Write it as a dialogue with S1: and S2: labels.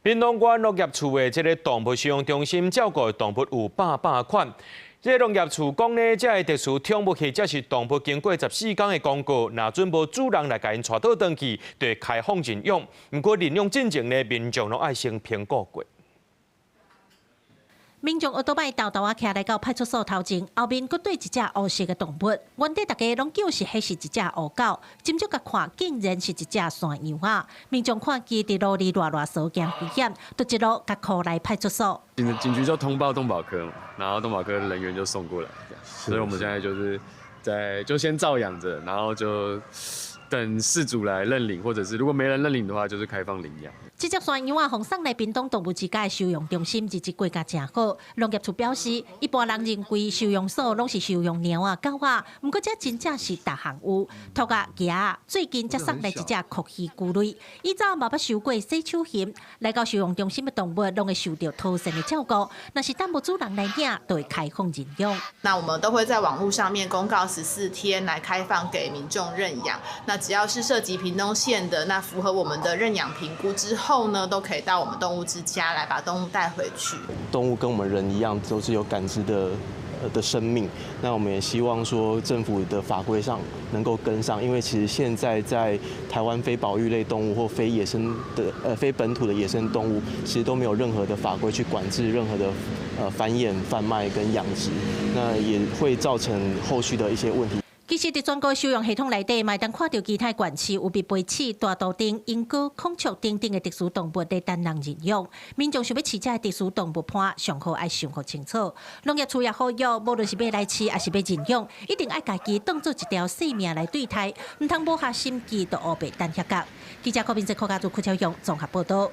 S1: 屏东县农业处的这个动物收容中心照顾的动物有百款。这个农业处讲呢，这个特殊宠物或者是动物经过14天的公告，若准无主人来甲因带倒转去，就会开放领养。不过领养进前呢，民众拢爱先评估过。
S2: 民众奥多摆豆豆啊，徛来到派出所头前，后面佫对一只乌色的动物，原地大家拢叫是迄是一只乌狗，斟酌甲看，竟然是一只山羊啊！民众看见伫路里乱扫惊危险，就一路甲靠来派出所。
S3: 警局就通报动保科嘛，然后动保科人员就送过来，所以我们现在就是就先照养着，然后就等饲主来认领，或者是如果没人认领的话，就是开放领养。
S2: 这只山羊啊，放送来屏东动物之家的收容中心，日子过甲真好。农业处表示，一般人认为收容所拢是收容猫啊、狗啊，不过这真正是大项有兔啊、鸡啊。最近才送来一只酷鱼菇类，依照嘛捌受过洗手刑，来到收容中心的动物，拢会受到妥善的照顾。若是等无主人来领，就会开放认养。
S4: 那我们都会在网络上面公告14天来开放给民众认养。那只要是涉及屏东县的，那符合我们的认养评估之后呢，都可以到我们动物之家来把动物带回去。
S5: 动物跟我们人一样，都是有感知的生命。那我们也希望说，政府的法规上能够跟上，因为其实现在在台湾非保育类动物或非野生的非本土的野生动物，其实都没有任何的法规去管制任何的繁衍、贩卖跟养殖，那也会造成后续的一些问题。
S2: 其实，伫全国收容系统内底，嘛当看到其他县市有被飞鼠、大杜丁、鹦哥、孔雀等等的特殊动物在等人认养。民众想要饲这特殊动物伴，上好爱想好清楚。农业处也呼吁，无论是要来饲，还是要认养，一定爱家己当做一条生命来对待，唔通无下心机，就乌白等遐角。记者柯秉哲、柯家族、柯超勇综合报道。